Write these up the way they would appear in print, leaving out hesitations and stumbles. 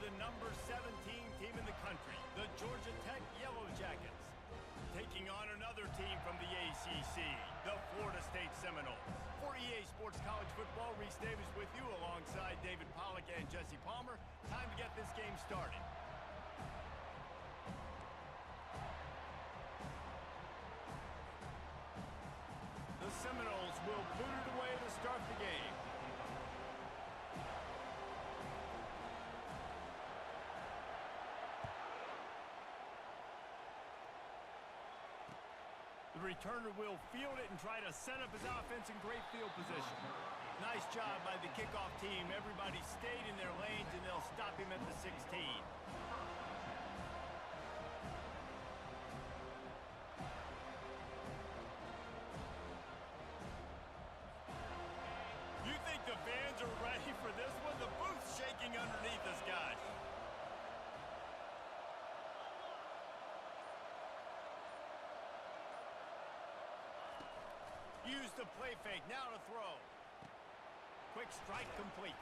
the number 17 team in the country, the Georgia Tech Yellow Jackets, taking on another team from the ACC, the Florida State Seminoles. For EA Sports College Football, Reese Davis with you alongside David Pollack and Jesse Palmer. Time to get this game started. The Seminoles will boot it away to start the game. The returner will field it and try to set up his offense in great field position. Nice job by the kickoff team. Everybody stayed in their lanes, and they'll stop him at the 16. You think the fans are ready for this one? The booth's shaking underneath us, guys. Use the play fake, now to throw. Quick strike complete.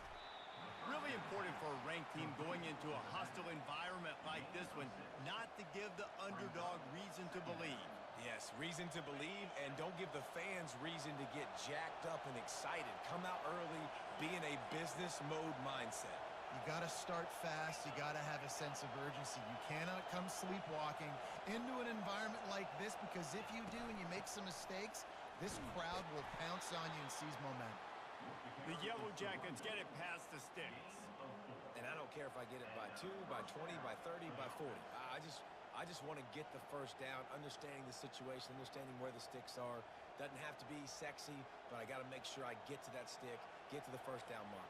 Really important for a ranked team going into a hostile environment like this one, not to give the underdog reason to believe. Yes, reason to believe, and don't give the fans reason to get jacked up and excited. Come out early, be in a business mode mindset. You got to start fast. You got to have a sense of urgency. You cannot come sleepwalking into an environment like this, because if you do and you make some mistakes, this crowd will pounce on you and seize momentum. The Yellow Jackets get it past the sticks. And I don't care if I get it by 2, by 20, by 30, by 40. I just want to get the first down, understanding the situation, understanding where the sticks are. Doesn't have to be sexy, but I got to make sure I get to that stick, get to the first down mark.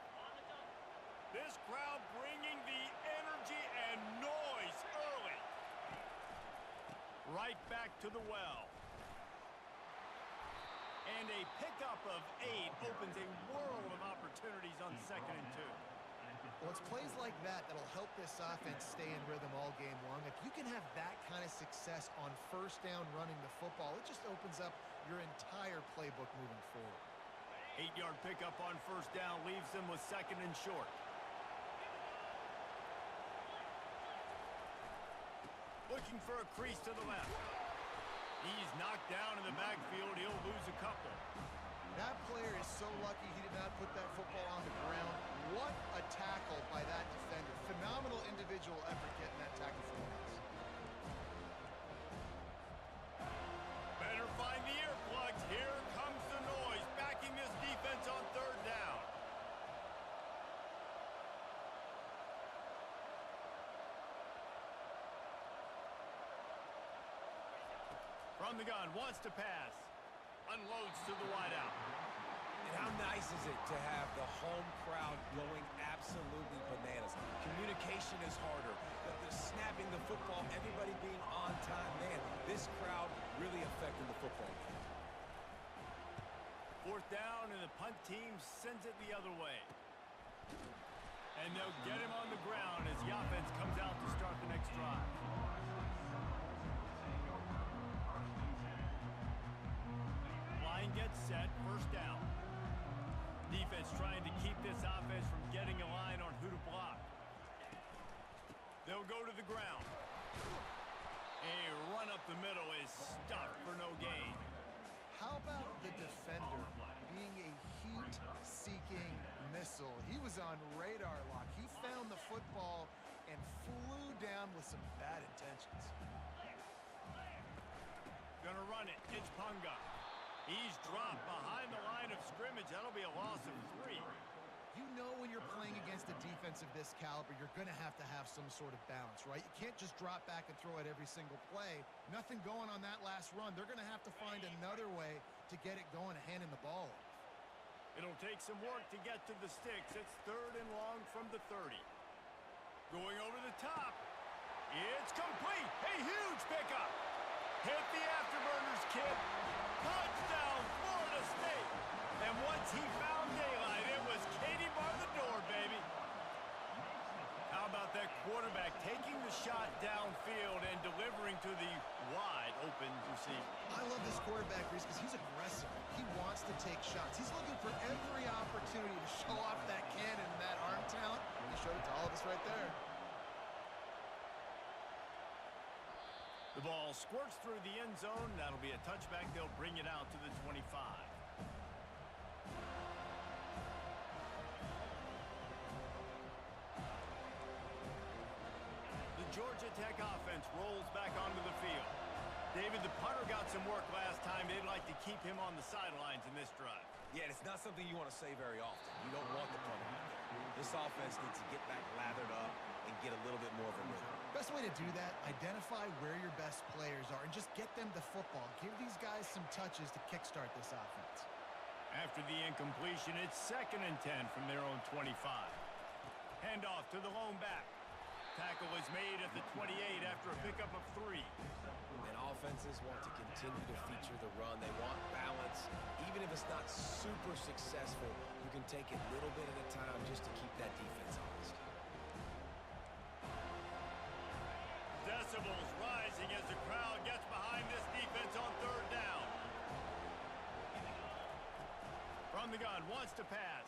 This crowd bringing the energy and noise early. Right back to the well. And a pickup of 8 opens a world of opportunities on 2nd and 2. Well, it's plays like that that'll help this offense stay in rhythm all game long. If you can have that kind of success on first down running the football, it just opens up your entire playbook moving forward. 8-yard pickup on first down leaves them with 2nd and short. Looking for a crease to the left. He's knocked down in the backfield. He'll lose a couple. That player is so lucky he did not put that football on the ground. What a tackle by that defender. Phenomenal individual effort getting that tackle for us. Better find the earplugs. Here comes the noise, backing this defense on 3rd down. From the gun, wants to pass. Unloads to the wideout. And how nice is it to have the home crowd going absolutely bananas? Communication is harder. The snapping the football, everybody being on time. Man, this crowd really affecting the football game. 4th down, and the punt team sends it the other way. And they'll get him on the ground as the offense comes out to start the next drive. Line gets set, 1st down. Defense trying to keep this offense from getting a line on who to block. They'll go to the ground. A run up the middle is stopped for no gain. How about the defender being a heat-seeking missile? He was on radar lock. He found the football and flew down with some bad intentions. Gonna run it. It's Punga. He's dropped behind the line of scrimmage. That'll be a loss of 3. You know when you're playing against a defense of this caliber, you're going to have some sort of balance, right? You can't just drop back and throw it every single play. Nothing going on that last run. They're going to have to find another way to get it going and handing the ball off. It'll take some work to get to the sticks. It's 3rd and long from the 30. Going over the top. It's complete. A huge pickup. Hit the afterburners, kid. Touchdown, Florida State. And once he found daylight, it was Katie bar the door, baby. How about that quarterback taking the shot downfield and delivering to the wide open receiver? I love this quarterback, Reese, because he's aggressive. He wants to take shots. He's looking for every opportunity to show off that cannon and that arm talent. He showed it to all of us right there. The ball squirts through the end zone. That'll be a touchback. They'll bring it out to the 25. The Georgia Tech offense rolls back onto the field. David, the punter got some work last time. They'd like to keep him on the sidelines in this drive. Yeah, it's not something you want to say very often. You don't want the punter out there. This offense needs to get back lathered up and get a little bit more of a rhythm. Best way to do that, identify where your best players are and just get them the football. Give these guys some touches to kickstart this offense. After the incompletion, it's 2nd and 10 from their own 25. Handoff to the lone back. Tackle is made at the 28 after a pickup of 3. And offenses want to continue to feature the run. They want balance. Even if it's not super successful, you can take it little bit at a time just to keep that defense honest. Decibels rising as the crowd gets behind this defense on 3rd down. From the gun, wants to pass.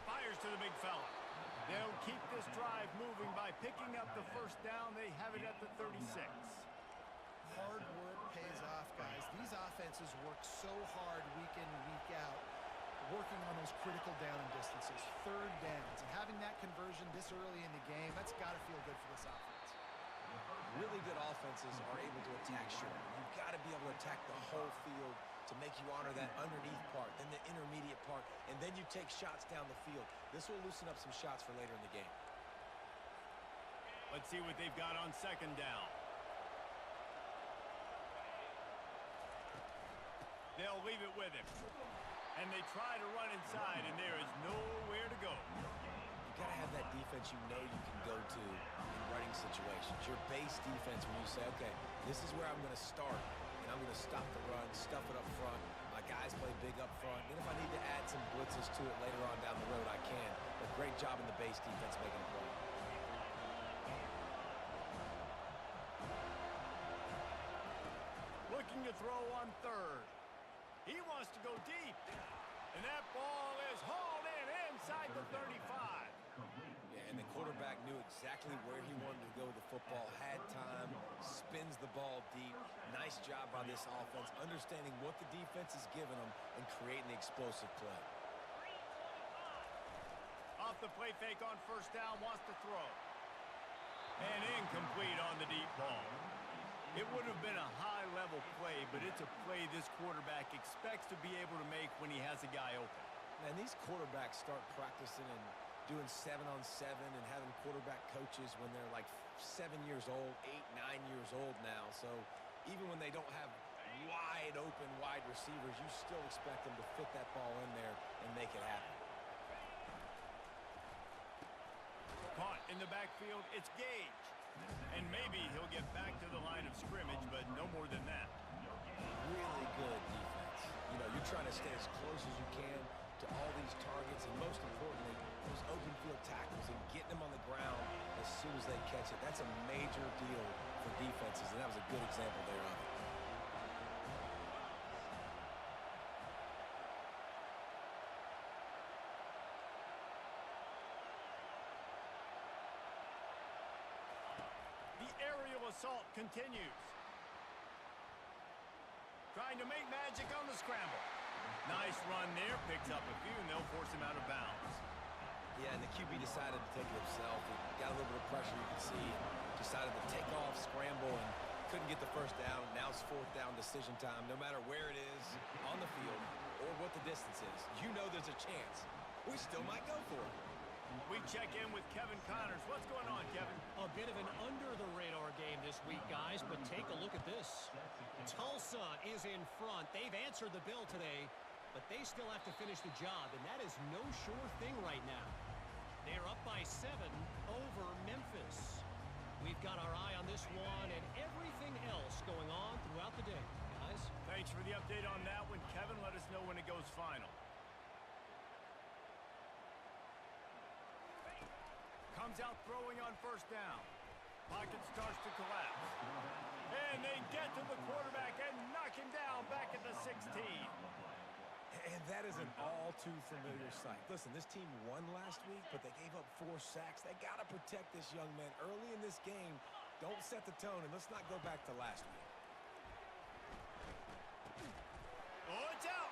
Fires to the big fella. They'll keep this drive moving by picking up the 1st down. They have it at the 36. Hard work pays off, guys. These offenses work so hard week in and week out, working on those critical down and distances, 3rd downs. And having that conversion this early in the game, that's got to feel good for this offense. Really good offenses are able to attack short. You've got to be able to attack the whole field to make you honor that underneath part, then the intermediate part, and then you take shots down the field. This will loosen up some shots for later in the game. Let's see what they've got on 2nd down. They'll leave it with him. And they try to run inside, and there is nowhere to go. You've got to have that defense you know you can go to in running situations. Your base defense when you say, okay, this is where I'm going to start, and I'm going to stop the run, stuff it up front. My guys play big up front. Then if I need to add some blitzes to it later on down the road, I can. But great job in the base defense making a play. Looking to throw on 3rd. He wants to go deep. And that ball is hauled in inside the 35. Yeah, and the quarterback knew exactly where he wanted to go with the football, had time, spins the ball deep. Nice job by this offense, understanding what the defense is giving them and creating the explosive play. Off the play fake on 1st down, wants to throw. And incomplete on the deep ball. It would have been a high-level play, but it's a play this quarterback expects to be able to make when he has a guy open. And these quarterbacks start practicing and doing 7-on-7 and having quarterback coaches when they're like 7 years old, 8, 9 years old now. So even when they don't have wide open wide receivers, you still expect them to fit that ball in there and make it happen. Caught in the backfield, it's Gage. And maybe he'll get back to the line of scrimmage, but no more than that. Really good defense. You know, you're trying to stay as close as you can to all these targets, and most importantly, those open field tackles and getting them on the ground as soon as they catch it. That's a major deal for defenses, and that was a good example there of it. The aerial assault continues. Trying to make magic on the scramble. Nice run there, picks up a few, and they'll force him out of bounds. Yeah, and the QB decided to take it himself. He got a little bit of pressure, you can see. Decided to take off, scramble, and couldn't get the 1st down. Now it's 4th down decision time. No matter where it is on the field or what the distance is, you know there's a chance. We still might go for it. We check in with Kevin Connors. What's going on, Kevin? A bit of an under-the-radar game this week, guys, but take a look at this. Tulsa is in front. They've answered the bell today, but they still have to finish the job, and that is no sure thing right now. They're up by 7 over Memphis. We've got our eye on this one and everything else going on throughout the day, guys. Thanks for the update on that one, Kevin. Let us know when it goes final. Comes out throwing on 1st down. Pocket starts to collapse. And they get to the quarterback and knock him down back at the 16. And that is an all-too-familiar sight. Listen, this team won last week, but they gave up 4 sacks. They got to protect this young man early in this game. Don't set the tone, and let's not go back to last week. Oh, it's out.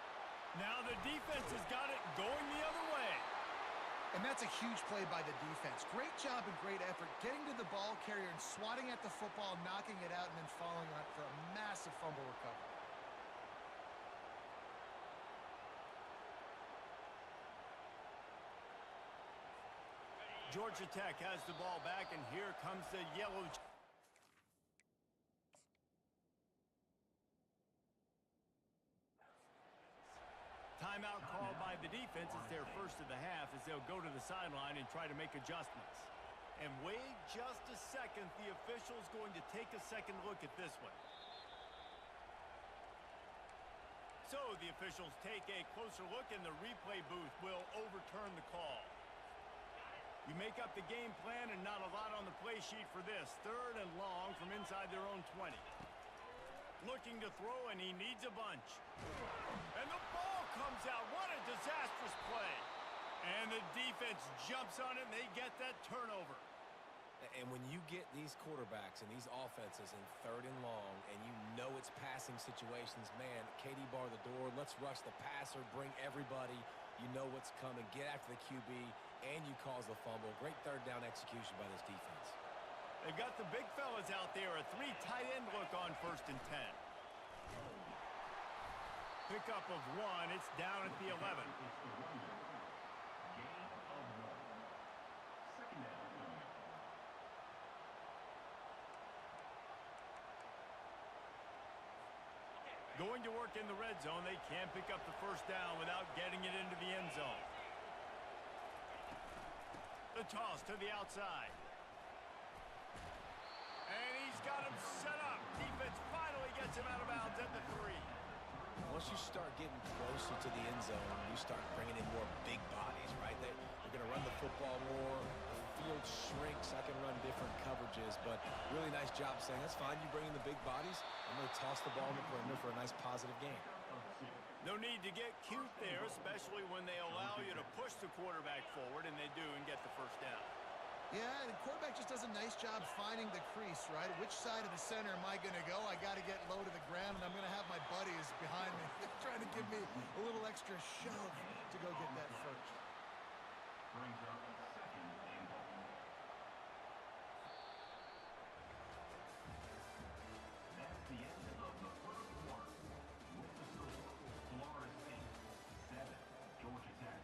Now the defense has got it going the other way. And that's a huge play by the defense. Great job and great effort getting to the ball carrier and swatting at the football, knocking it out, and then falling on it for a massive fumble recovery. Georgia Tech has the ball back, and here comes the yellow. Timeout called by the defense. It's their first of the half as they'll go to the sideline and try to make adjustments. And wait just a second. The official's going to take a second look at this one. So the officials take a closer look, and the replay booth will overturn the call. You make up the game plan, and not a lot on the play sheet for this. 3rd and long from inside their own 20. Looking to throw, and he needs a bunch. And the ball comes out. What a disastrous play. And the defense jumps on it, and they get that turnover. And when you get these quarterbacks and these offenses in 3rd and long, and you know it's passing situations, man, KD bar the door, let's rush the passer, bring everybody. You know what's coming. Get after the QB, and you cause the fumble. Great 3rd down execution by this defense. They've got the big fellas out there. A 3 tight end look on 1st and 10. Pickup of 1. It's down at the 11. Going to work in the red zone. They can't pick up the 1st down without getting it into the end zone. The toss to the outside. And he's got him set up. Defense finally gets him out of bounds at the 3. Once you start getting closer to the end zone, you start bringing in more big bodies, right? They're going to run the football more. The field shrinks. I can run different coverages, but really nice job saying, that's fine. You bring in the big bodies. I'm going to toss the ball in the perimeter for a nice positive game. No need to get cute there, especially when they allow you to push the quarterback forward, and they do, and get the 1st down. Yeah, the quarterback just does a nice job finding the crease, right? Which side of the center am I going to go? I got to get low to the ground, and I'm going to have my buddies behind me trying to give me a little extra shove to go get that 1st. Brings up 2nd and goal. That's the end of the 1st quarter. With the score, Florida State 7, Georgia Tech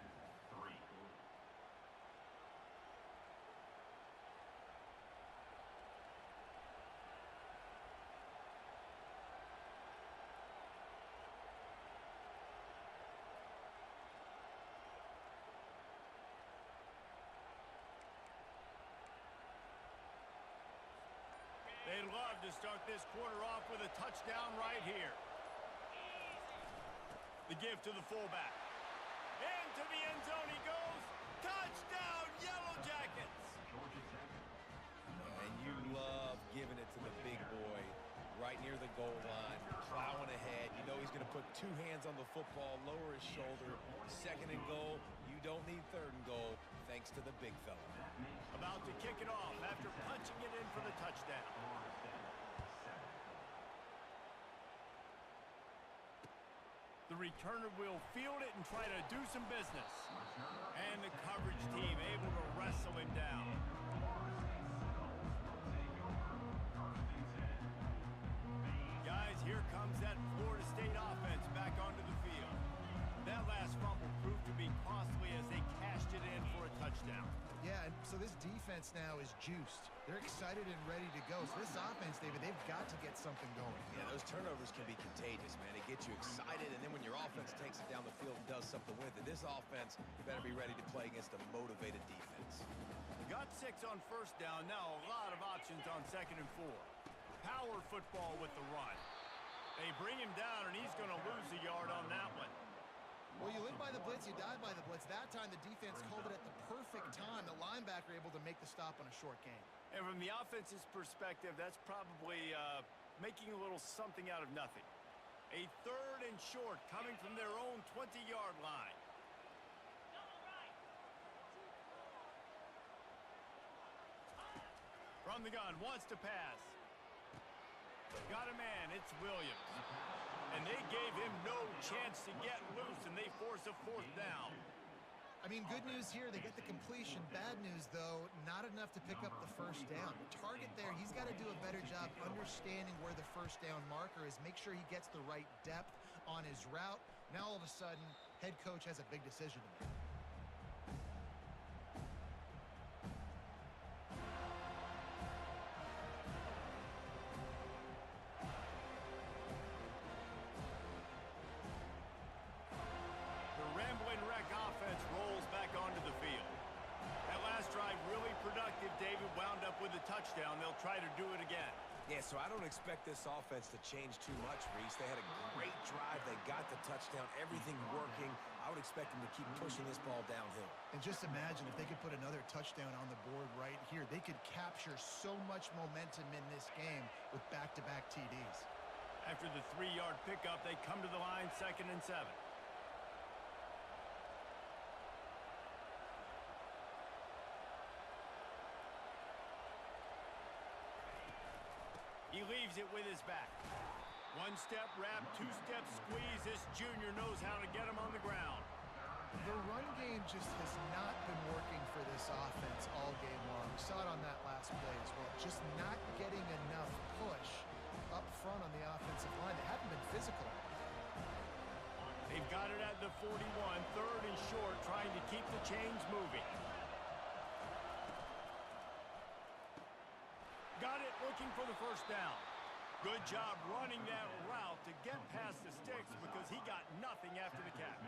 3. They'd love to start this quarter off with a touchdown right here. The give to the fullback. Into the end zone he goes. Touchdown, Yellow Jackets. And you love giving it to the big boy right near the goal line, plowing ahead. You know he's going to put 2 hands on the football, lower his shoulder. 2nd and goal. You don't need 3rd and goal, thanks to the big fella. About to kick it off after punching it in for the touchdown. The returner will field it and try to do some business. And the coverage team able to wrestle him down. Guys, here comes that Florida State offense back onto the field. That last fumble proved to be costly as they cashed it in for a touchdown. Yeah, and so this defense now is juiced. They're excited and ready to go. So this offense, David, they've got to get something going. Yeah, those turnovers can be contagious, man. It gets you excited, and then when your offense takes it down the field and does something with it, this offense, you better be ready to play against a motivated defense. Got 6 on 1st down. Now a lot of options on 2nd and 4. Power football with the run. They bring him down, and he's going to lose a yard on that one. Well, you live by the blitz, you die by the blitz. That time, the defense called it at the perfect time. The linebacker able to make the stop on a short gain. And from the offense's perspective, that's probably making a little something out of nothing. A 3rd and short coming from their own 20-yard line. From From the gun, wants to pass. Got a man, it's Williams. And they gave him no chance to get loose, and they force a 4th down. I mean, good news here, they get the completion. Bad news, though, not enough to pick up the first down. The target there, he's got to do a better job understanding where the first down marker is, make sure he gets the right depth on his route. Now, all of a sudden, head coach has a big decision to make. With a touchdown, they'll try to do it again. Yeah, so I don't expect this offense to change too much, Reese. They had a great drive. They got the touchdown, everything working. I would expect them to keep pushing this ball downhill. And just imagine if they could put another touchdown on the board right here. They could capture so much momentum in this game with back-to-back TDs. After the 3-yard pickup, they come to the line 2nd and 7. He leaves it with his back. 1-step wrap, 2-step squeeze. This junior knows how to get him on the ground. The run game just has not been working for this offense all game long. We saw it on that last play as well. Just not getting enough push up front on the offensive line. They haven't been physical. They've got it at the 41, 3rd and short, trying to keep the chains moving. Got it, looking for the first down. Good job running that route to get past the sticks because he got nothing after the catch.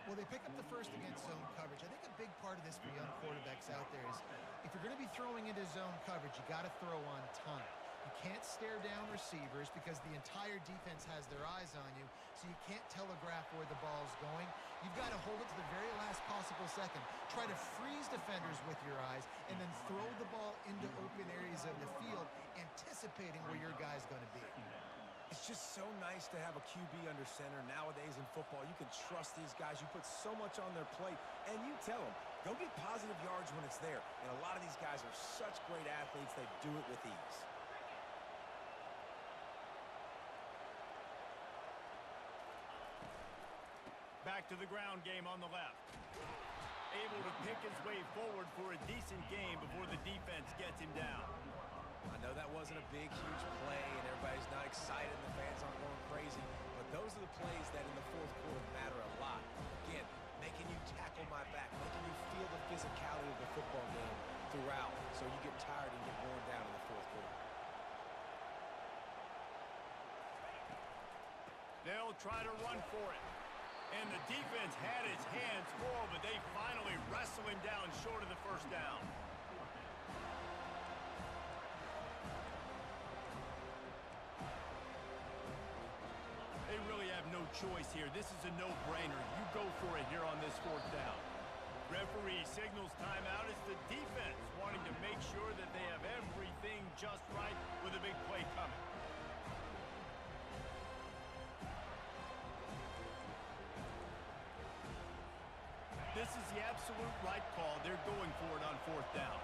Well, they pick up the first against zone coverage. I think a big part of this for young quarterbacks out there is if you're going to be throwing into zone coverage, you got to throw on time. You can't stare down receivers because the entire defense has their eyes on you, so you can't telegraph where the ball's going. You've got to hold it to the very last possible second. Try to freeze defenders with your eyes and then throw the ball into open areas of the field, anticipating where your guy's going to be. It's just so nice to have a QB under center nowadays in football. You can trust these guys. You put so much on their plate, and you tell them, go get positive yards when it's there. And a lot of these guys are such great athletes, they do it with ease. Back to the ground game on the left. Able to pick his way forward for a decent game before the defense gets him down. I know that wasn't a big, huge play, and everybody's not excited, and the fans aren't going crazy, but those are the plays that in the 4th quarter matter a lot. Again, making you tackle my back, making you feel the physicality of the football game throughout, so you get tired and get worn down in the 4th quarter. They'll try to run for it. And the defense had its hands full, but they finally wrestle him down short of the first down. They really have no choice here. This is a no-brainer. You go for it here on this 4th down. Referee signals timeout. It's the defense wanting to make sure that they have everything just right with a big play coming. This is the absolute right call. They're going for it on 4th down.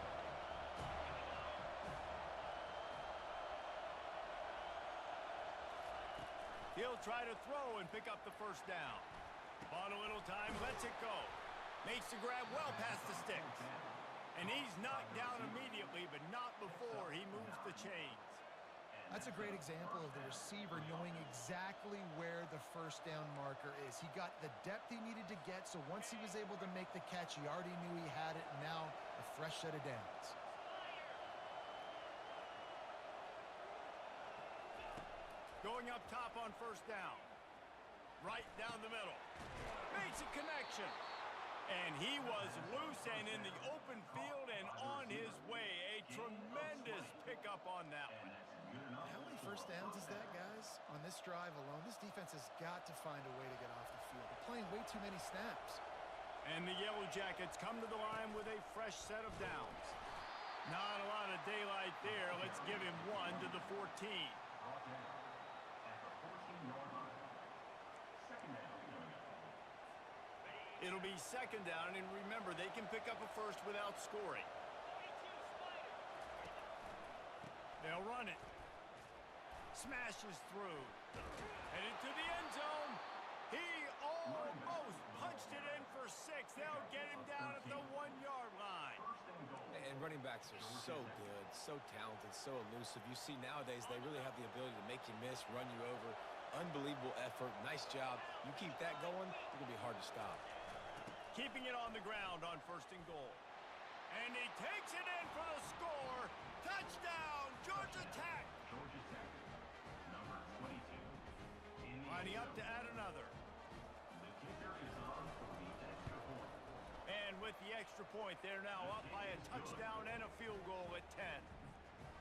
He'll try to throw and pick up the first down. Bought a little time, lets it go. Makes the grab well past the sticks. And he's knocked down immediately, but not before he moves the chains. That's a great example of the receiver knowing exactly where the first down marker is. He got the depth he needed to get, so once he was able to make the catch, he already knew he had it, and now a fresh set of downs. Going up top on first down. Right down the middle. Makes a connection. And he was loose and in the open field and on his way. A tremendous pickup on that one. How many first downs is that, guys? On this drive alone, this defense has got to find a way to get off the field. They're playing way too many snaps. And the Yellow Jackets come to the line with a fresh set of downs. Not a lot of daylight there. Let's give him one to the 14. It'll be 2nd down, and remember, they can pick up a first without scoring. They'll run it. Smashes through. Headed to the end zone. He almost punched it in for 6. They'll get him down at the 1-yard line. And running backs are so good, so talented, so elusive. You see nowadays they really have the ability to make you miss, run you over. Unbelievable effort. Nice job. You keep that going, it's going to be hard to stop. Keeping it on the ground on 1st and goal. And he takes it in for the score. Touchdown, Georgia Tech. Georgia Tech, number 22. Lining up to add another. The kicker is on for the extra point. And with the extra point, they're now up by a touchdown and a field goal at 10.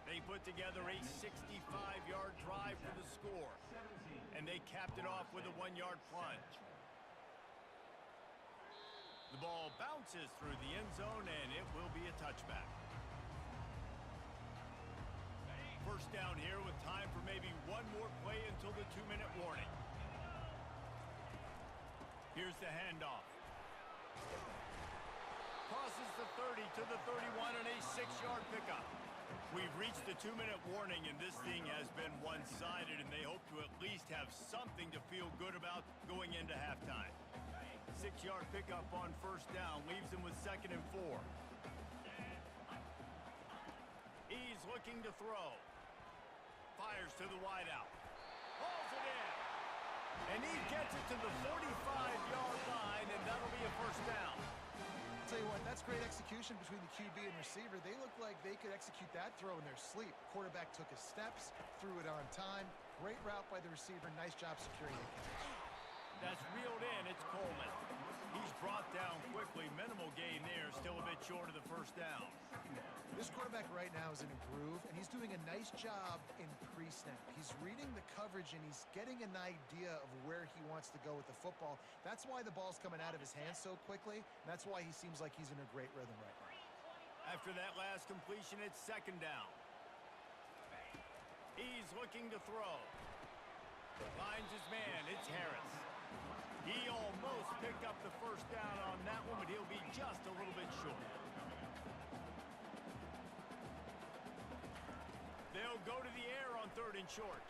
They put together a 65-yard drive for the score. And they capped it off with a 1-yard plunge. The ball bounces through the end zone, and it will be a touchback. First down here with time for maybe one more play until the 2-minute warning. Here's the handoff. Crosses the 30 to the 31 and a 6-yard pickup. We've reached the 2-minute warning, and this thing has been one-sided, and they hope to at least have something to feel good about going into halftime. 6-yard pickup on first down leaves him with 2nd and 4. He's looking to throw. Fires to the wideout. Hauls it in. And he gets it to the 45-yard line, and that'll be a first down. Tell you what, that's great execution between the QB and receiver. They look like they could execute that throw in their sleep. Quarterback took his steps, threw it on time. Great route by the receiver. Nice job securing the catch. That's reeled in. It's Coleman. He's brought down quickly. Minimal gain there. Still a bit short of the first down. This quarterback right now is in a groove, and he's doing a nice job in pre-snap. He's reading the coverage, and he's getting an idea of where he wants to go with the football. That's why the ball's coming out of his hands so quickly. That's why he seems like he's in a great rhythm right now. After that last completion, it's 2nd down. He's looking to throw. Finds his man. It's Harris. He almost picked up the first down on that one, but he'll be just a little bit short. They'll go to the air on 3rd and short.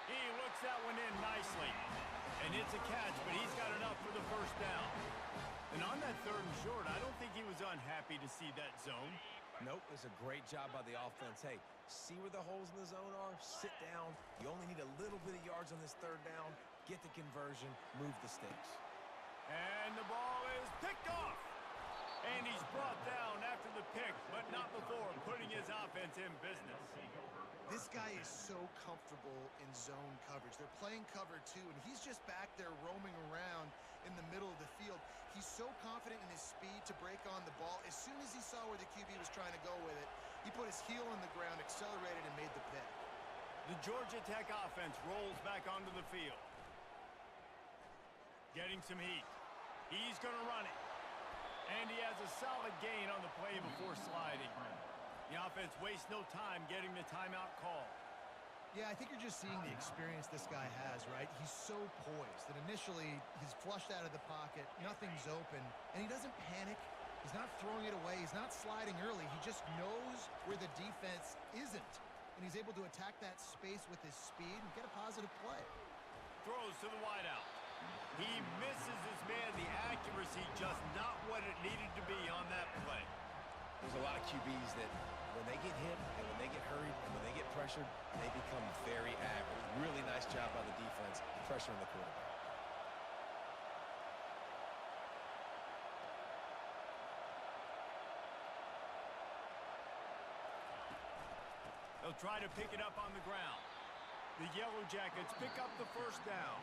He looks that one in nicely. And it's a catch, but he's got enough for the first down. And on that 3rd and short, I don't think he was unhappy to see that zone. Nope, it's a great job by the offense. Hey, see where the holes in the zone are? Sit down. You only need a little bit of yards on this 3rd down. Get the conversion, move the sticks. And the ball is picked off. And he's brought down after the pick, but not before putting his offense in business. This guy is so comfortable in zone coverage. They're playing cover 2, and he's just back there roaming around in the middle of the field. He's so confident in his speed to break on the ball. As soon as he saw where the QB was trying to go with it, he put his heel in the ground, accelerated, and made the pick. The Georgia Tech offense rolls back onto the field. Getting some heat. He's going to run it. And he has a solid gain on the play before sliding. The offense wastes no time getting the timeout call. Yeah, I think you're just seeing the experience this guy has, right? He's so poised that initially he's flushed out of the pocket, nothing's open, and he doesn't panic. He's not throwing it away. He's not sliding early. He just knows where the defense isn't, and he's able to attack that space with his speed and get a positive play. Throws to the wideout. He misses his man. The accuracy just not what it needed to be on that play. There's a lot of QBs that when they get hit and when they get hurried and when they get pressured, they become very average. Really nice job by the defense pressuring the quarterback. They'll try to pick it up on the ground. The Yellow Jackets pick up the first down.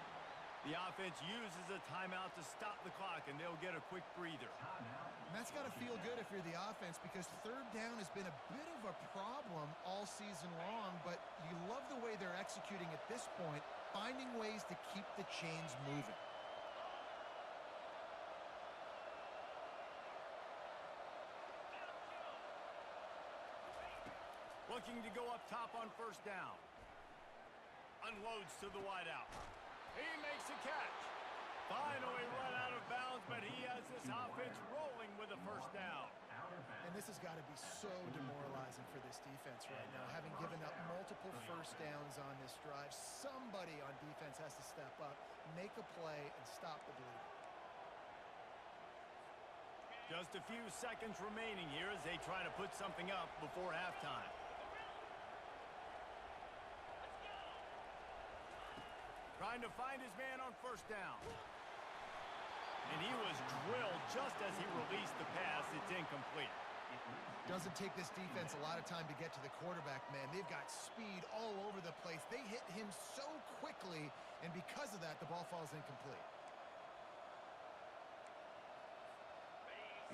The offense uses a timeout to stop the clock, and they'll get a quick breather. And that's got to feel good if you're the offense, because 3rd down has been a bit of a problem all season long, but you love the way they're executing at this point, finding ways to keep the chains moving. Looking to go up top on first down. Unloads to the wideout. He makes a catch. Finally run out of bounds, but he has this offense rolling with a first down. And This has got to be so demoralizing for this defense right now, having given up multiple first downs on this drive. Somebody on defense has to step up, make a play, and stop the bleeding. Just a few seconds remaining here as they try to put something up before halftime. Trying to find his man on first down. And he was drilled just as he released the pass. It's incomplete. Doesn't take this defense a lot of time to get to the quarterback, man. They've got speed all over the place. They hit him so quickly, and because of that, the ball falls incomplete.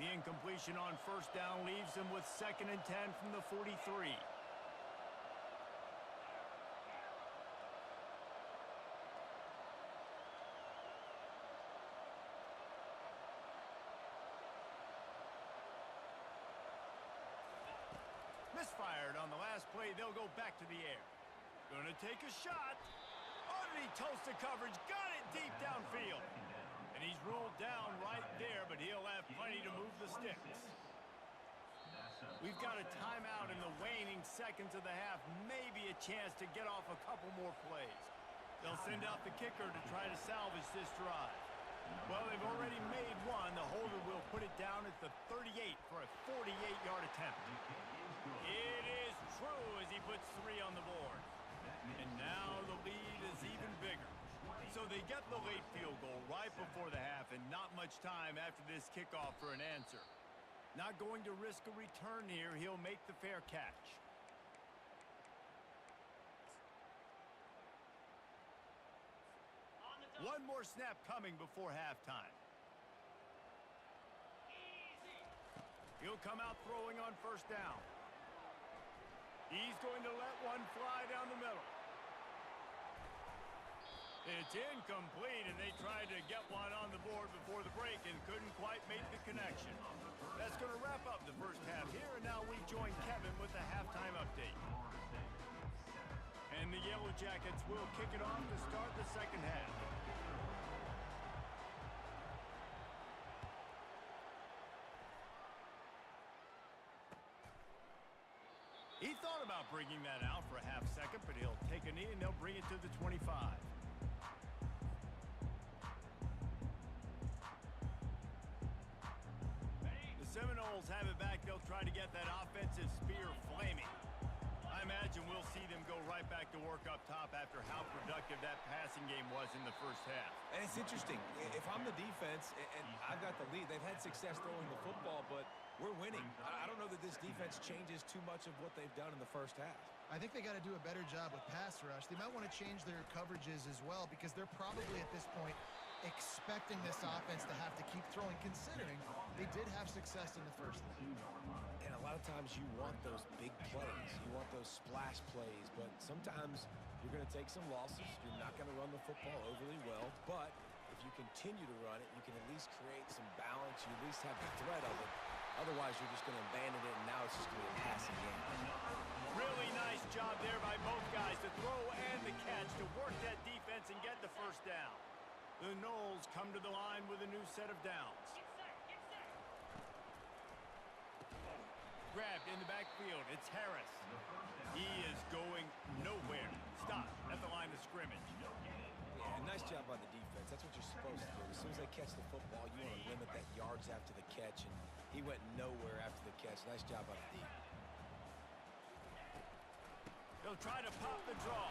The incompletion on first down leaves him with 2nd and 10 from the 43. Misfired on the last play. They'll go back to the air. Gonna take a shot. Underneath toast to coverage. Got it deep downfield. And he's ruled down right there, but he'll have plenty to move the sticks. We've got a timeout in the waning seconds of the half. Maybe a chance to get off a couple more plays. They'll send out the kicker to try to salvage this drive. Well, they've already made one. The holder will put it down at the 38 for a 48-yard attempt. It is true as he puts 3 on the board. And now the lead is even bigger. So they get the late field goal right before the half and not much time after this kickoff for an answer. Not going to risk a return here. He'll make the fair catch. One more snap coming before halftime. He'll come out throwing on first down. He's going to let one fly down the middle. It's incomplete, and they tried to get one on the board before the break and couldn't quite make the connection. That's going to wrap up the first half here, and now we join Kevin with the halftime update. And the Yellow Jackets will kick it off to start the second half. He thought about bringing that out for a half second, but he'll take a knee and they'll bring it to the 25. The Seminoles have it back. They'll try to get that offensive spear flaming. I imagine we'll see them go right back to work up top after how productive that passing game was in the first half. And it's interesting. If I'm the defense and I've got the lead, they've had success throwing the football, but we're winning. I don't know that this defense changes too much of what they've done in the first half. I think they got to do a better job with pass rush. They might want to change their coverages as well because they're probably at this point expecting this offense to have to keep throwing, considering they did have success in the first half. And a lot of times you want those big plays. You want those splash plays, but sometimes you're going to take some losses. You're not going to run the football overly well, but if you continue to run it, you can at least create some balance. You at least have the threat of it. Otherwise, you're just going to abandon it, and now it's just going to be a passing game. Really nice job there by both guys to throw and the catch to work that defense and get the first down. The Noles come to the line with a new set of downs. Grabbed in the backfield. It's Harris. He is going nowhere. Stop at the line of scrimmage. Yeah, nice job by the defense. That's what you're supposed to do. As soon as they catch the football, you want to limit that yards after the catch, and he went nowhere after the catch. Nice job by the defense. They'll try to pop the draw.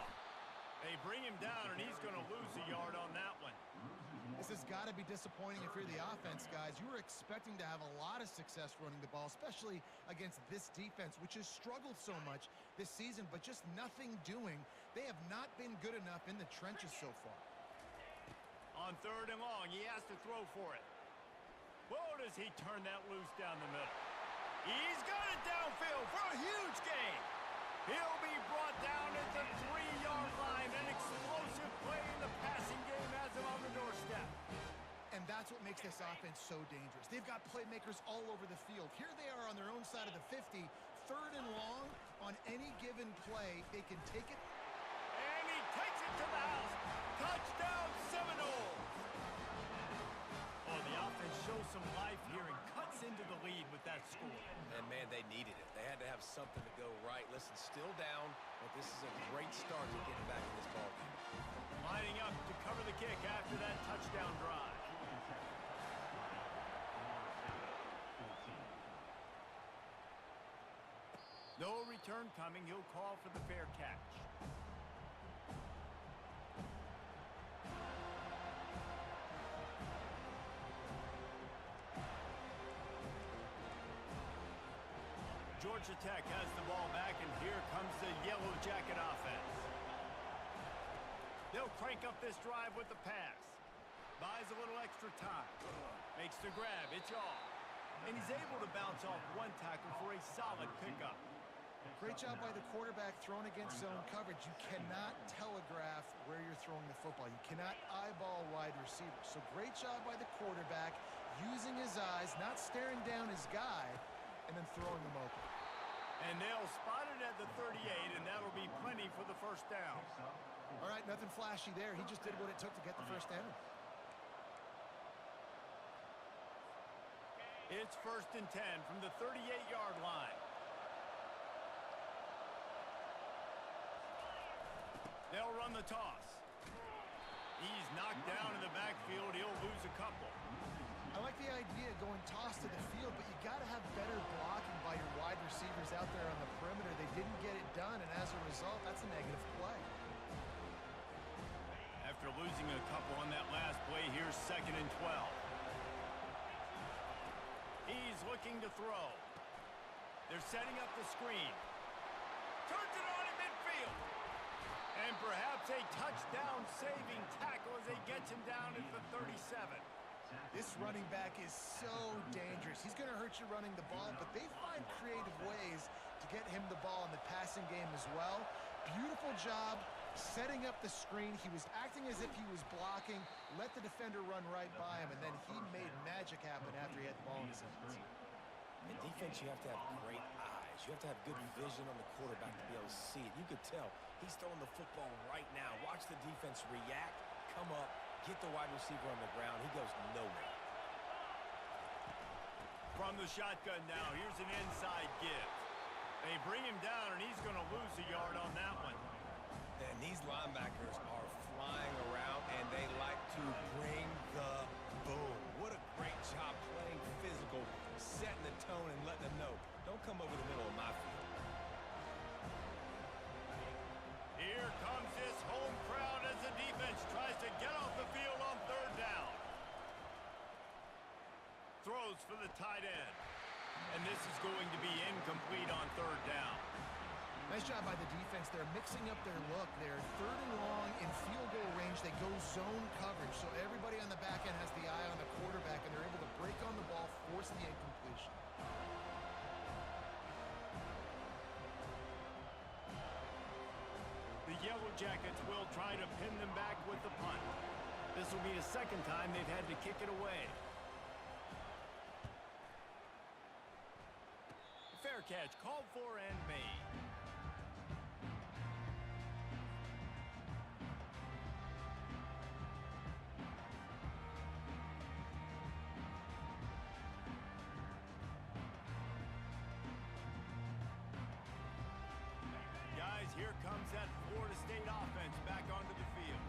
They bring him down, and he's going to lose a yard on that one. This has got to be disappointing if you're the offense, guys. You were expecting to have a lot of success running the ball, especially against this defense, which has struggled so much this season, but just nothing doing. They have not been good enough in the trenches so far. On 3rd and long, he has to throw for it. Whoa, does he turn that loose down the middle? He's got it downfield for a huge gain. He'll be brought down at the 3-yard line. An explosive play in the passing game has him on the doorstep. And that's what makes this offense so dangerous. They've got playmakers all over the field. Here they are on their own side of the 50. 3rd and long, on any given play, they can take it. And he takes it to the house. Touchdown, Seminoles. Oh, the offense shows some life here and cuts into the lead with that score. And, man, have something to go right. Listen, still down, but this is a great start to getting back in this ballgame. Lining up to cover the kick after that touchdown drive. No return coming. He'll call for the fair catch. Georgia Tech has the ball back, and here comes the Yellow Jacket offense. They'll crank up this drive with the pass. Buys a little extra time. Makes the grab. It's off. And he's able to bounce off one tackle for a solid pickup. Great job by the quarterback throwing against zone coverage. You cannot telegraph where you're throwing the football. You cannot eyeball wide receivers. So great job by the quarterback using his eyes, not staring down his guy, and then throwing him open. And they'll spot it at the 38, and that'll be plenty for the first down. All right, nothing flashy there. He just did what it took to get the first down. It's 1st and 10 from the 38-yard line. They'll run the toss. He's knocked down in the backfield. He'll lose a couple. I like the idea of going toss to the field, but you got to have better blocking by your wide receivers out there on the perimeter. They didn't get it done, and as a result, that's a negative play. After losing a couple on that last play, here's 2nd and 12. He's looking to throw. They're setting up the screen. Turns it on in midfield. And perhaps a touchdown-saving tackle as they get him down at the 37. This running back is so dangerous. He's going to hurt you running the ball, but they find creative ways to get him the ball in the passing game as well. Beautiful job setting up the screen. He was acting as if he was blocking, let the defender run right by him, and then he made magic happen after he had the ball in his hands. In defense, you have to have great eyes. You have to have good vision on the quarterback to be able to see it. You could tell he's throwing the football right now. Watch the defense react, come up, get the wide receiver on the ground. He goes nowhere. From the shotgun now, here's an inside give. They bring him down, and he's going to lose a yard on that one. And these linebackers are flying around, and they like to bring the boom. What a great job playing physical, setting the tone and letting them know, don't come over the middle of my field. Here comes this home crowd as the defense tries to get off the field on 3rd down. Throws for the tight end. And this is going to be incomplete on 3rd down. Nice job by the defense. They're mixing up their look. They're 3rd and long in field goal range. They go zone coverage, so everybody on the back end has the eye on the quarterback, and they're able to break on the ball, force the incompletion. The Yellow Jackets will try to pin them back with the punt. This will be the 2nd time they've had to kick it away. Fair catch called for and made. Guys, here comes that Florida State offense back onto the field.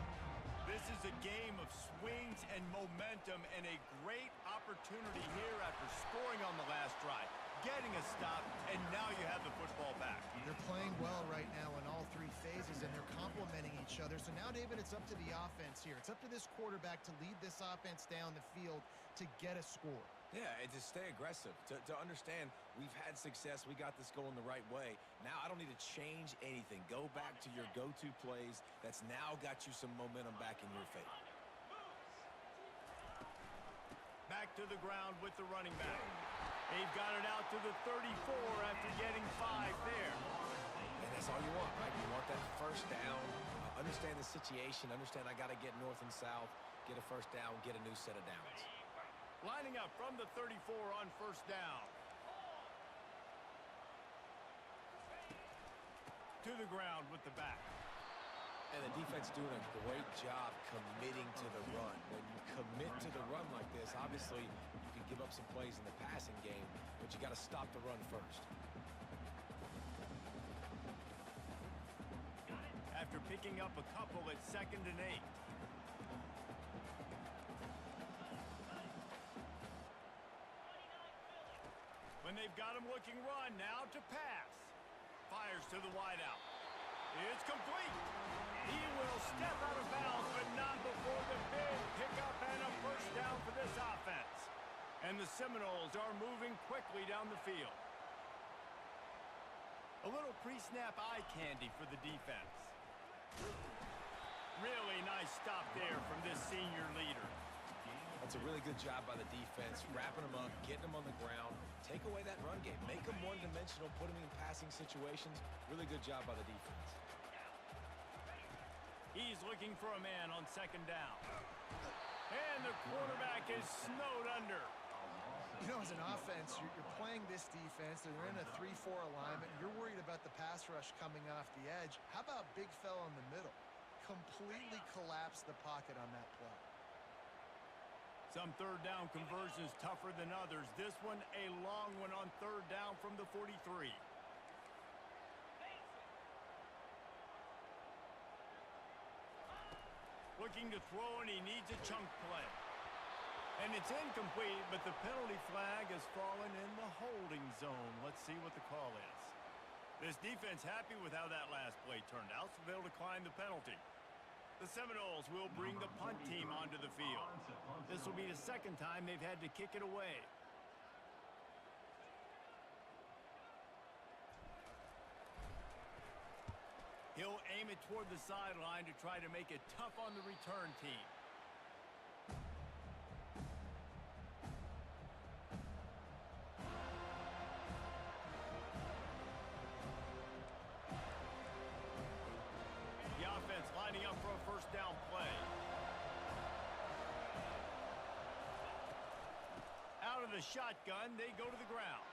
This is a game of swings and momentum, and a great opportunity here after scoring on the last drive, getting a stop, and now you have the football back. They're playing well right now in all 3 phases, and they're complementing each other. So now, David, it's up to the offense here. It's up to this quarterback to lead this offense down the field to get a score. Yeah, and to stay aggressive, to understand we've had success, we got this going the right way. Now I don't need to change anything. Go back to your go-to plays. That's now got you some momentum back in your favor. Back to the ground with the running back. They've got it out to the 34 after getting 5 there. And that's all you want, right? You want that first down. Understand the situation. Understand I got to get north and south, get a first down, get a new set of downs. Lining up from the 34 on 1st down. To the ground with the back. And the defense doing a great job committing to the run. When you commit to the run like this, obviously you can give up some plays in the passing game, but you got to stop the run first. after picking up a couple at 2nd and 8. When they've got him looking run, now to pass. Fires to the wideout. It's complete. He will step out of bounds, but not before the big pickup and a first down for this offense. And the Seminoles are moving quickly down the field. A little pre-snap eye candy for the defense. Really nice stop there from this senior leader. That's a really good job by the defense, wrapping them up, getting them on the ground, take away that run game, make them one-dimensional, put them in passing situations. Really good job by the defense. He's looking for a man on 2nd down. And the quarterback is snowed under. You know, as an offense, you're playing this defense, and they're in a 3-4 alignment. You're worried about the pass rush coming off the edge. How about big fella in the middle? Completely collapsed the pocket on that play. Some 3rd down conversions tougher than others. This one a long one on 3rd down from the 43. Looking to throw, and he needs a chunk play. And it's incomplete, but the penalty flag has fallen in the holding zone. Let's see what the call is. This defense happy with how that last play turned out, so they'll decline the penalty. The Seminoles will bring the punt team onto the field. This will be the 2nd time they've had to kick it away. He'll aim it toward the sideline to try to make it tough on the return team. The offense lining up for a first down play. Out of the shotgun, they go to the ground.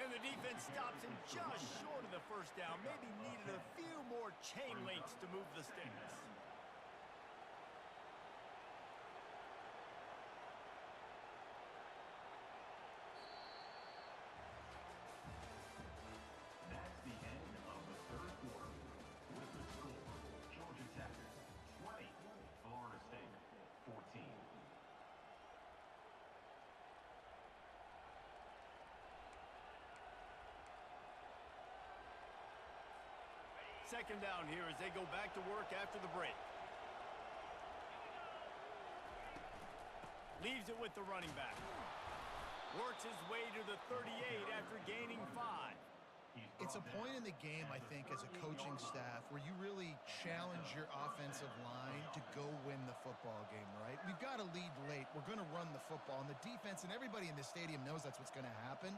And the defense stops him just short of the first down. Maybe needed a few more chain links to move the sticks. That's the end of the 3rd quarter. With the score, Georgia Tech 20, Florida State 14. Second down here as they go back to work after the break. Leaves it with the running back. Works his way to the 38 after gaining 5. It's a point in the game, I think, as a coaching staff where you really challenge your offensive line to go win the football game, right? We've got to lead late. We're going to run the football. And the defense and everybody in the stadium knows that's what's going to happen.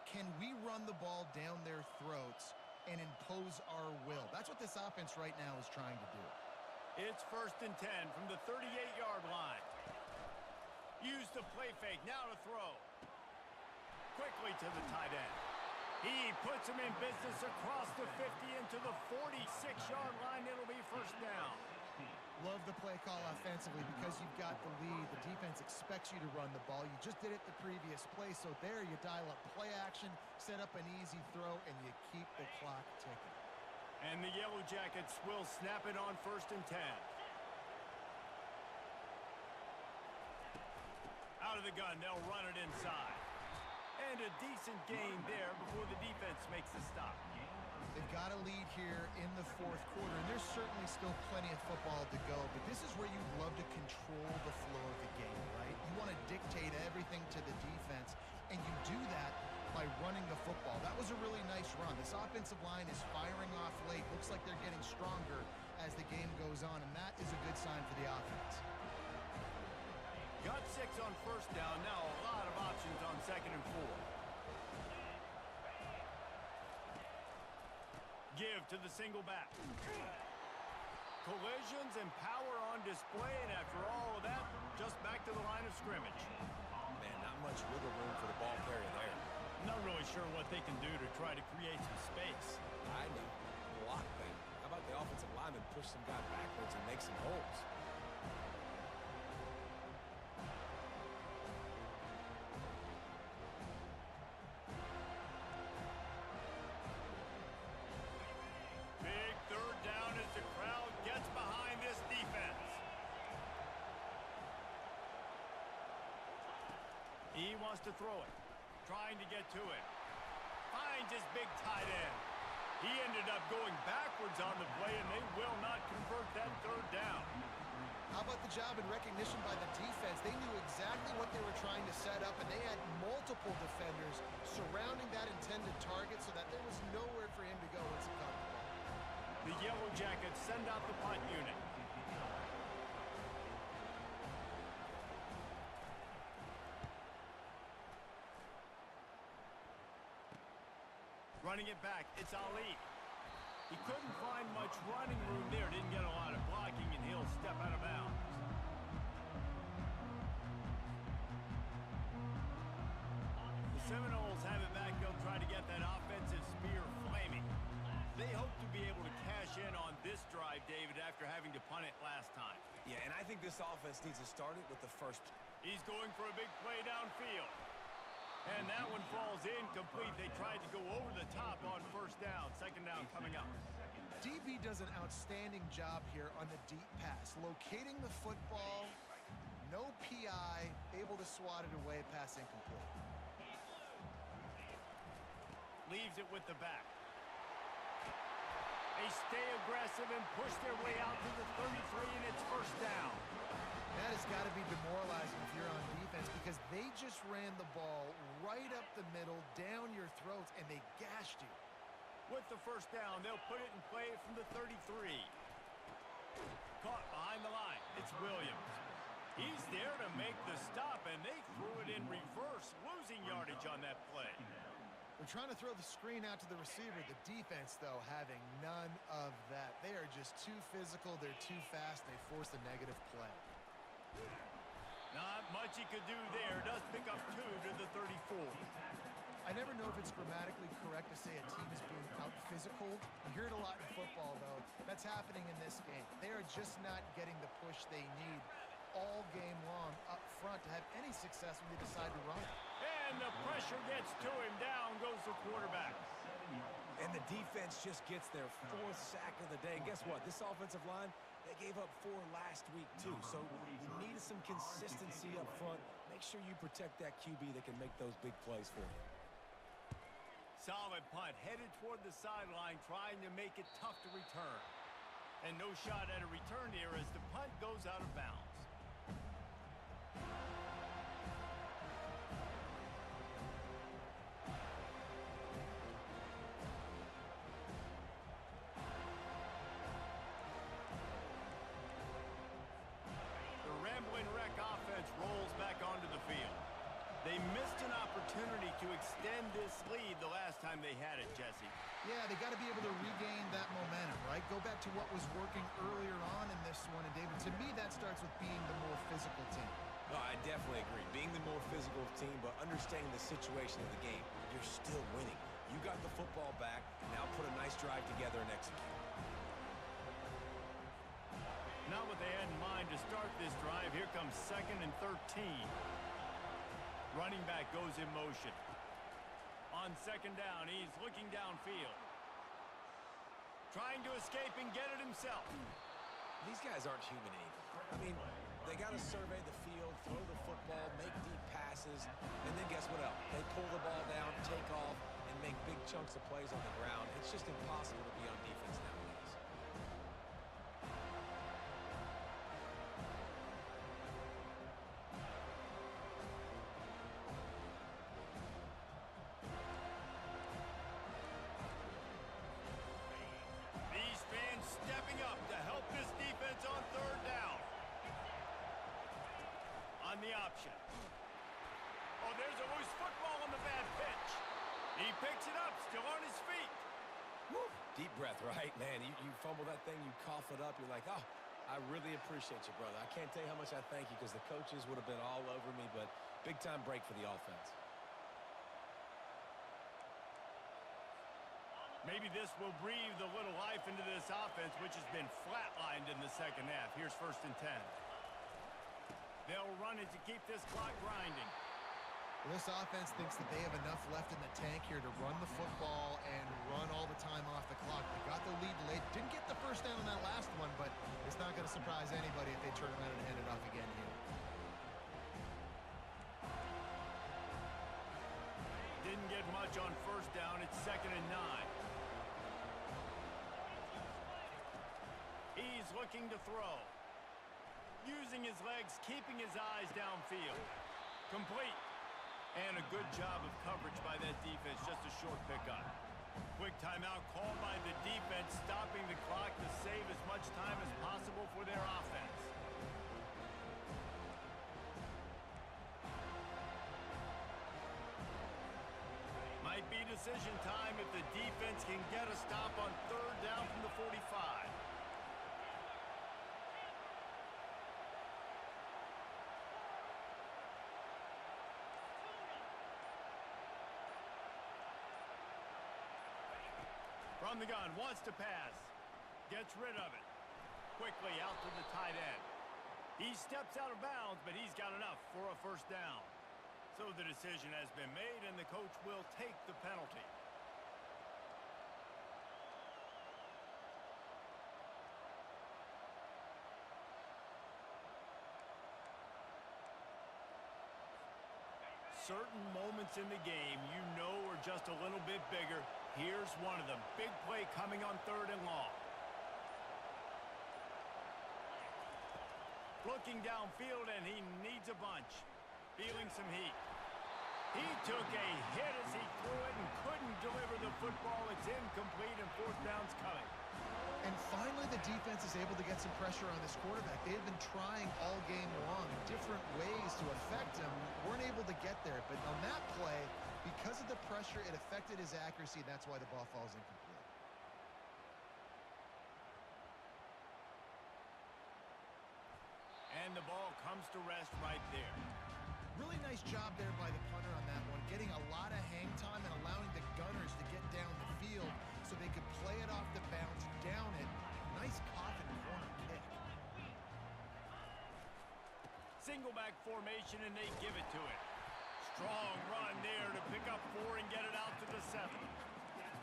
Can we run the ball down their throats and impose our will? That's what this offense right now is trying to do. It's 1st and 10 from the 38-yard line. Use the play fake, now to throw. Quickly to the tight end. He puts him in business across the 50 into the 46-yard line. It'll be first down. Love the play call offensively because you've got the lead. The defense expects you to run the ball. You just did it the previous play, so there you dial up play action, set up an easy throw, and you keep the clock ticking. And the Yellow Jackets will snap it on 1st and 10. Out of the gun, they'll run it inside. And a decent gain there before the defense makes the stop. They've got a lead here in the 4th quarter, and there's certainly still plenty of football to go, but this is where you'd love to control the flow of the game, right? You want to dictate everything to the defense, and you do that by running the football. That was a really nice run. This offensive line is firing off late. Looks like they're getting stronger as the game goes on, and that is a good sign for the offense. Got 6 on 1st down. Now a lot of options on 2nd and 4. Give to the single back. Collisions and power on display, and after all of that, just back to the line of scrimmage. Man, not much wiggle room for the ball carrier there. Not really sure what they can do to try to create some space. I know. Block them. How about the offensive lineman push some guy backwards and make some holes? He wants to throw it. Trying to get to it. Finds his big tight end. He ended up going backwards on the play, and they will not convert that third down. How about the job and recognition by the defense? They knew exactly what they were trying to set up, and they had multiple defenders surrounding that intended target so that there was nowhere for him to go once he caught the ball. The Yellow Jackets send out the punt unit. Running it back, it's Ali. He couldn't find much running room there. Didn't get a lot of blocking, and he'll step out of bounds. The Seminoles have it back. They'll try to get that offensive spear flaming. They hope to be able to cash in on this drive, David, after having to punt it last time. Yeah, and I think this offense needs to start it with the first. He's going for a big play downfield. And that one falls incomplete. They tried to go over the top on first down. Second down coming up. DB does an outstanding job here on the deep pass. Locating the football, no PI, able to swat it away, pass incomplete. Leaves it with the back. They stay aggressive and push their way out to the 33, and it's first down. That has got to be demoralizing if you're on defense because they just ran the ball right up the middle, down your throats, and they gashed you. With the first down, they'll put it in play from the 33. Caught behind the line. It's Williams. He's there to make the stop, and they threw it in reverse, losing yardage on that play. They're trying to throw the screen out to the receiver. The defense, though, having none of that. They are just too physical. They're too fast. They force a negative play. Not much he could do there. Does pick up 2 to the 34. I never know if it's grammatically correct to say a team is being out-physical. You hear it a lot in football, though. That's happening in this game. They are just not getting the push they need all game long up front to have any success when they decide to run it. And the pressure gets to him. Down goes the quarterback. And the defense just gets their 4th sack of the day. And guess what? This offensive line, they gave up 4 last week, too. So you needed some consistency up front. Make sure you protect that QB that can make those big plays for you. Solid punt. Headed toward the sideline, trying to make it tough to return. And no shot at a return here as the punt goes out of bounds. Rolls back onto the field. They missed an opportunity to extend this lead the last time they had it, Jesse. Yeah, they got to be able to regain that momentum, right? Go back to what was working earlier on in this one. And, David, to me, that starts with being the more physical team. No, I definitely agree. Being the more physical team, but understanding the situation of the game, you're still winning. You got the football back. Now put a nice drive together and execute. Not what they had in mind to start this drive. Here comes 2nd and 13. Running back goes in motion. On 2nd down, he's looking downfield. Trying to escape and get it himself. These guys aren't human anymore. I mean, they got to survey the field, throw the football, make deep passes, and then guess what else? They pull the ball down, take off, and make big chunks of plays on the ground. It's just impossible to be on defense nowadays. Stepping up to help this defense on 3rd down. On the option. Oh, there's a loose football on the bad pitch. He picks it up, still on his feet. Woo. Deep breath, right? Man, you fumble that thing, you cough it up, you're like, oh, I really appreciate you, brother. I can't tell you how much I thank you because the coaches would have been all over me, but big-time break for the offense. Maybe this will breathe a little life into this offense, which has been flatlined in the second half. Here's 1st and 10. They'll run it to keep this clock grinding. Well, this offense thinks that they have enough left in the tank here to run the football and run all the time off the clock. They got the lead late. Didn't get the first down on that last one, but it's not going to surprise anybody if they turn around and hand it off again here. didn't get much on first down. It's 2nd and 9. He's looking to throw. Using his legs, keeping his eyes downfield. Complete. And a good job of coverage by that defense. Just a short pickup. Quick timeout called by the defense, stopping the clock to save as much time as possible for their offense. Might be decision time if the defense can get a stop on 3rd down from the 45. From the gun, wants to pass. Gets rid of it. Quickly out to the tight end. He steps out of bounds, but he's got enough for a first down. So the decision has been made, and the coach will take the penalty. Certain moments in the game you know are just a little bit bigger. Here's one of them. Big play coming on 3rd and long. Looking downfield, and he needs a bunch. Feeling some heat. He took a hit as he threw it and couldn't deliver the football. It's incomplete, and 4th down's coming. And finally, the defense is able to get some pressure on this quarterback. They've been trying all game long, different ways to affect him. Weren't able to get there, but on that play, because of the pressure, it affected his accuracy. That's why the ball falls incomplete. And the ball comes to rest right there. Really nice job there by the punter on that one, getting a lot of hang time and allowing the Gunners to get down the field so they could play it off the bounce, down it. Nice coffin corner kick. Single back formation, and they give it to him. Strong run there to pick up 4 and get it out to the 7.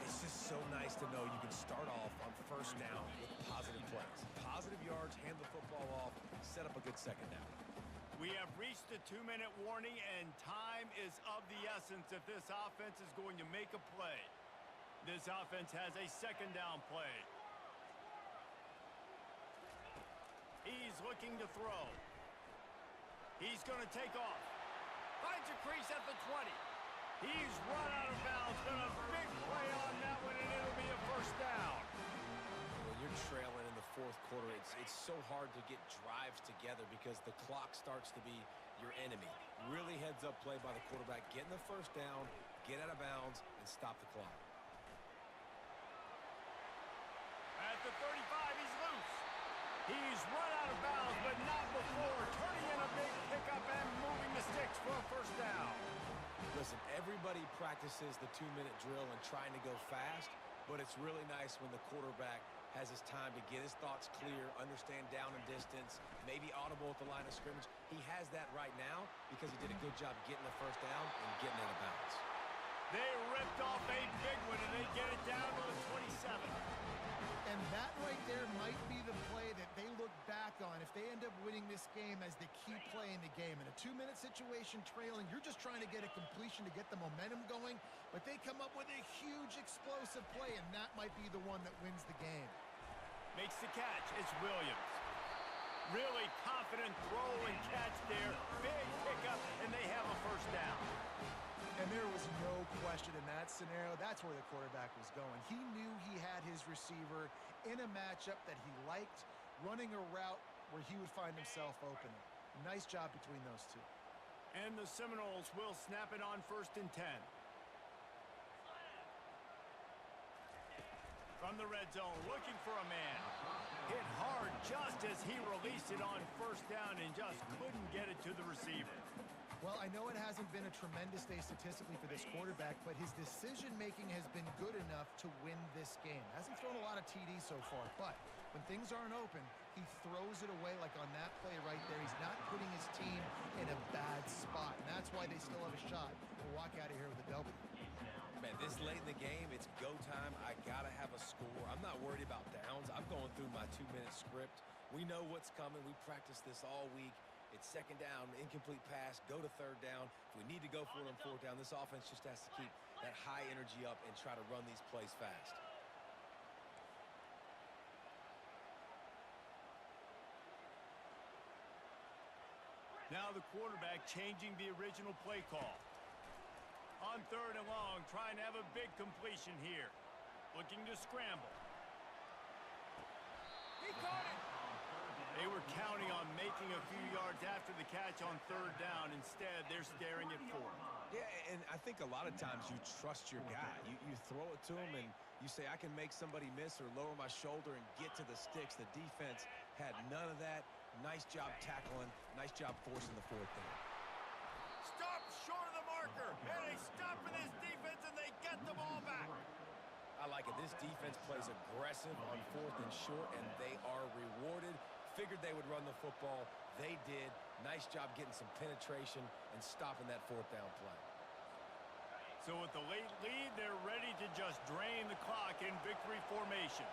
It's just so nice to know you can start off on first down with positive plays. Positive yards, hand the football off, set up a good second down. We have reached the 2-minute warning, and time is of the essence if this offense is going to make a play. This offense has a 2nd down play. He's looking to throw. He's going to take off. Finds a crease at the 20. He's run out of bounds, but a big play on that one, and it'll be a first down. When you're trailing in the 4th quarter, it's so hard to get drives together because the clock starts to be your enemy. Really heads-up play by the quarterback, getting the first down, get out of bounds, and stop the clock. At the 35, he's loose. He's run out of bounds, but not before turning in a big pickup and moving the sticks for a first down. Listen, everybody practices the 2-minute drill and trying to go fast, but it's really nice when the quarterback has his time to get his thoughts clear, understand down and distance, maybe audible at the line of scrimmage. He has that right now because he did a good job getting the first down and getting out of bounds. They ripped off a big one, and they get it down to the 27. And that right there might be the play that they look back on if they end up winning this game as the key play in the game. In a 2-minute situation trailing, you're just trying to get a completion to get the momentum going, but they come up with a huge explosive play, and that might be the one that wins the game. Makes the catch. It's Williams. Really confident throw and catch there. Big pickup, and they have a first down. And there was no question in that scenario. That's where the quarterback was going. He knew he had his receiver in a matchup that he liked, running a route where he would find himself open. Nice job between those two. And the Seminoles will snap it on 1st and 10. From the red zone, looking for a man. Hit hard just as he released it on first down and just couldn't get it to the receiver. Well, I know it hasn't been a tremendous day statistically for this quarterback, but his decision-making has been good enough to win this game. Hasn't thrown a lot of TDs so far, but when things aren't open, he throws it away like on that play right there. He's not putting his team in a bad spot, and that's why they still have a shot to walk out of here with a W. Man, this late in the game, it's go time. I got to have a score. I'm not worried about downs. I'm going through my 2-minute script. We know what's coming. We practiced this all week. It's second down, incomplete pass, go to third down. If we need to go for it on fourth down, this offense just has to keep that high energy up and try to run these plays fast. Now the quarterback changing the original play call. On third and long, trying to have a big completion here. Looking to scramble. He caught it! They were counting on making a few yards after the catch on third down. Instead, they're staring at fourth. Yeah, and I think a lot of times you trust your guy. You throw it to him and you say, I can make somebody miss or lower my shoulder and get to the sticks. The defense had none of that. Nice job tackling. Nice job forcing the fourth down. Stop short of the marker. And they stop for this defense and they get the ball back. I like it. This defense plays aggressive on fourth and short, and they are rewarded. Figured they would run the football. They did. Nice job getting some penetration and stopping that fourth down play. So with the late lead, they're ready to just drain the clock in victory formation.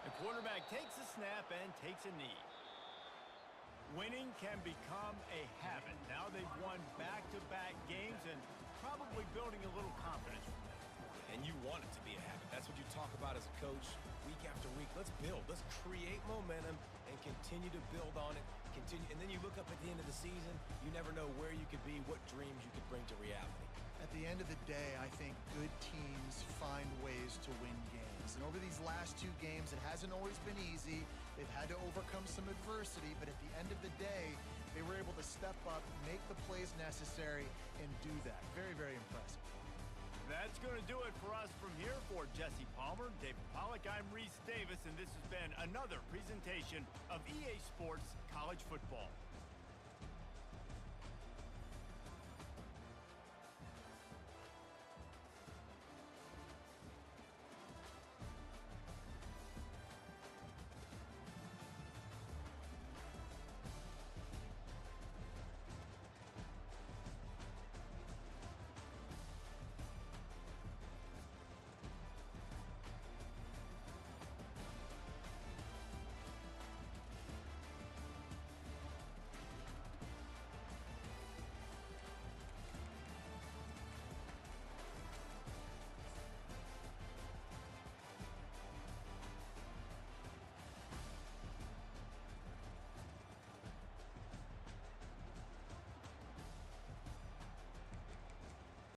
The quarterback takes a snap and takes a knee. Winning can become a habit. Now they've won back-to-back games and probably building a little confidence from that. And you want it to be a habit. That's what you talk about as a coach week after week. Let's build. Let's create momentum and continue to build on it. And then you look up at the end of the season, you never know where you could be, what dreams you could bring to reality. At the end of the day, I think good teams find ways to win games. And over these last two games, it hasn't always been easy. They've had to overcome some adversity, but at the end of the day, they were able to step up, make the plays necessary, and do that. Very, very impressive. That's going to do it for us from here. For Jesse Palmer, David Pollack, I'm Reese Davis, and this has been another presentation of EA Sports College Football.